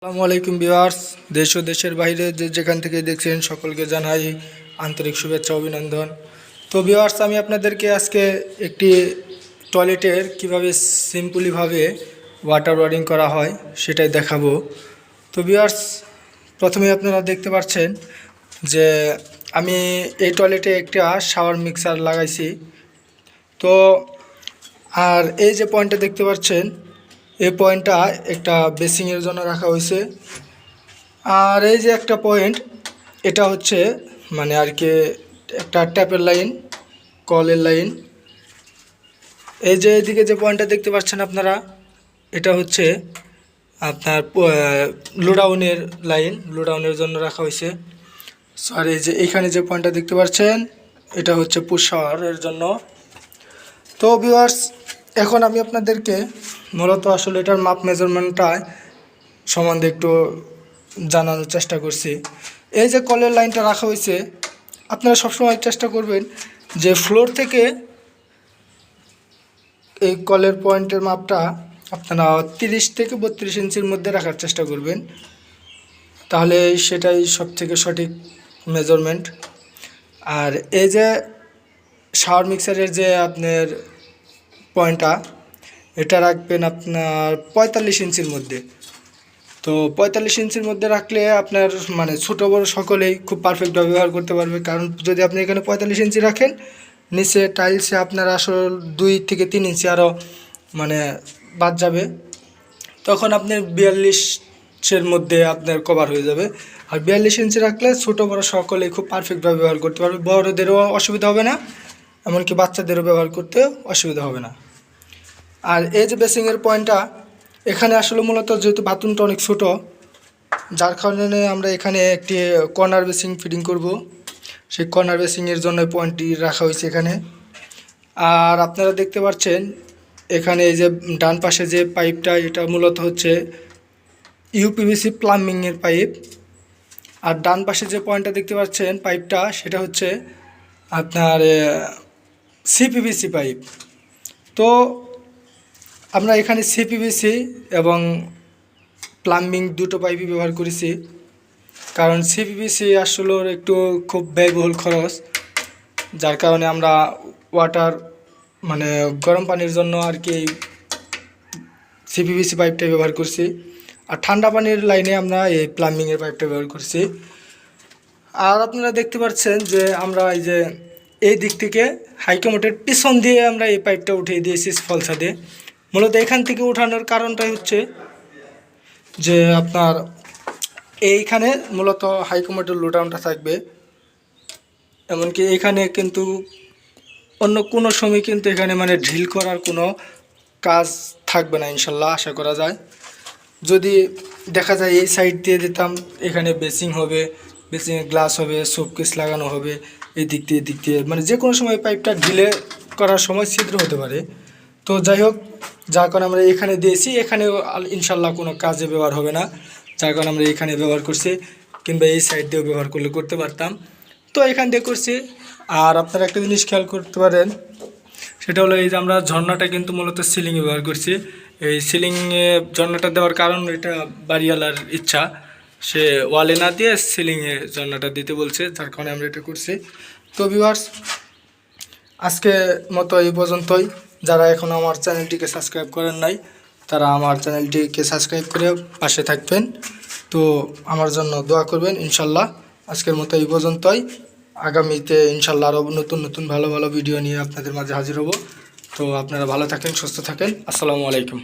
আসসালামু আলাইকুম ভিউয়ার্স, দেশ ও দেশের বাইরে যেখান থেকে দেখছেন সকলকে জানাই আন্তরিক শুভেচ্ছা অভিনন্দন। তো ভিউয়ার্স, আমি আপনাদেরকে আজকে একটি টয়লেটের কিভাবে সিম্পলিভাবে ওয়াটার ওয়ারিং করা হয় সেটাই দেখাবো। তো ভিউয়ার্স, প্রথমে আপনারা দেখতে পাচ্ছেন যে আমি এই টয়লেটে একটা শাওয়ার মিক্সার লাগাইছি। তো আর এই যে পয়েন্টটা দেখতে পাচ্ছেন, এই পয়েন্টটা একটা বেসিংয়ের জন্য রাখা হয়েছে। আর এই যে একটা পয়েন্ট, এটা হচ্ছে মানে আর কি একটা ট্যাপের লাইন, কলের লাইন। এই যে এদিকে যে পয়েন্টটা দেখতে পাচ্ছেন আপনারা, এটা হচ্ছে আপনার লোডাউনের লাইন, লোডাউনের জন্য রাখা হয়েছে। আর এই যে এইখানে যে পয়েন্টটা দেখতে পাচ্ছেন, এটা হচ্ছে পুশ শাওয়ারের জন্য। তো ভিউয়ার্স, এখন আমি আপনাদেরকে মূলত আসলে এটার মাপ মেজারমেন্টটা সম্বন্ধে একটু জানানোর চেষ্টা করছি। এই যে কলের লাইনটা রাখা হয়েছে, আপনারা সবসময় চেষ্টা করবেন যে ফ্লোর থেকে এই কলের পয়েন্টের মাপটা আপনারা 30 থেকে 32 ইঞ্চির মধ্যে রাখার চেষ্টা করবেন, তাহলে সেটাই সবথেকে সঠিক মেজারমেন্ট। আর এই যে শাওয়ার মিক্সারের যে আপনার পয়েন্টটা, এটা রাখবেন আপনার 45 ইঞ্চির মধ্যে। তো 45 ইঞ্চির মধ্যে রাখলে আপনার মানে ছোটো বড়ো সকলেই খুব পারফেক্টভাবে ব্যবহার করতে পারবে। কারণ যদি আপনি এখানে 45 ইঞ্চি রাখেন, নিচে টাইলসে আপনার আসলে 2 থেকে 3 ইঞ্চি আরও মানে বাদ যাবে, তখন আপনি 42-এর মধ্যে আপনার কভার হয়ে যাবে। আর 42 ইঞ্চি রাখলে ছোটো বড়ো সকলেই খুব পারফেক্টভাবে ব্যবহার করতে পারবে, বড়োদেরও অসুবিধা হবে না, এমনকি বাচ্চাদেরও ব্যবহার করতে অসুবিধা হবে না। আর এই যে বেসিংয়ের পয়েন্টটা, এখানে আসলে মূলত যেহেতু বাথরুমটা অনেক ছোটো, যার কারণে আমরা এখানে একটি কর্নার বেসিং ফিটিং করব। সেই কর্নার বেসিংয়ের জন্য পয়েন্টটি রাখা হয়েছে এখানে। আর আপনারা দেখতে পাচ্ছেন এখানে এই যে ডান পাশে যে পাইপটা, এটা মূলত হচ্ছে ইউপিভিসি প্লাম্বিংয়ের পাইপ। আর ডান পাশে যে পয়েন্টটা দেখতে পাচ্ছেন পাইপটা, সেটা হচ্ছে আপনার সিপিভিসি পাইপ। তো আমরা এখানে সিপিভিসি এবং প্লাম্বিং দুটো পাইপই ব্যবহার করেছি, কারণ সিপিভিসি আসলে একটু খুব ব্যয়বহুল খরচ, যার কারণে আমরা ওয়াটার মানে গরম পানির জন্য আর কি সিপিভিসি পাইপটাই ব্যবহার করছি। আর ঠান্ডা পানির লাইনে আমরা এই প্লাম্বিংয়ের পাইপটা ব্যবহার করছি। আর আপনারা দেখতে পাচ্ছেন যে আমরা এই যে এই দিক থেকে হাইকমোটের পিছন দিয়ে আমরা এই পাইপটা উঠিয়ে দিয়েছি ফলসা দিয়ে। মূলত এখান থেকে উঠানোর কারণটাই হচ্ছে যে আপনার এইখানে মূলত হাইকমোটের লোডাউনটা থাকবে, এমনকি এখানে কিন্তু অন্য কোনো সময় কিন্তু এখানে মানে ড্রিল করার কোনো কাজ থাকবে না ইনশাল্লাহ, আশা করা যায়। যদি দেখা যায় এই সাইড দিয়ে দিতাম, এখানে বেসিং হবে, বেসিংয়ে গ্লাস হবে, শোকেস লাগানো হবে, এই দিক দিয়ে মানে যে কোনো সময় পাইপটা ঢিলে করার সময় ছিদ্র হতে পারে। তো যাই হোক, যার কারণে আমরা এখানে দিয়েছি, এখানেও ইনশাল্লাহ কোনো কাজে ব্যবহার হবে না, যার কারণে আমরা এখানে ব্যবহার করছি, কিংবা এই সাইড দিয়েও ব্যবহার করলে করতে পারতাম, তো এখান দিয়ে করছি। আর আপনারা একটা জিনিস খেয়াল করতে পারেন, সেটা হলো এই যে আমরা ঝর্ণাটা কিন্তু মূলত সিলিংয়ে ব্যবহার করছি। এই সিলিংয়ে ঝর্ণাটা দেওয়ার কারণ, এটা বাড়িওয়ালার ইচ্ছা, সে ওয়ালে না দিয়ে সিলিংয়ে ঝর্ণাটা দিতে বলছে, যার কারণে আমরা এটা করছি। তো ভিউয়ার্স, আজকে মতো এই পর্যন্তই। যারা এখনও আমার চ্যানেলটিকে সাবস্ক্রাইব করেন নাই, তারা আমার চ্যানেলটিকে সাবস্ক্রাইব করে পাশে থাকবেন। তো আমার জন্য দোয়া করবেন ইনশাল্লাহ। আজকের মতো এই পর্যন্তই। আগামীতে ইনশাল্লাহ আরও নতুন নতুন ভালো ভালো ভিডিও নিয়ে আপনাদের মাঝে হাজির হব। তো আপনারা ভালো থাকেন, সুস্থ থাকেন। আসসালামু আলাইকুম।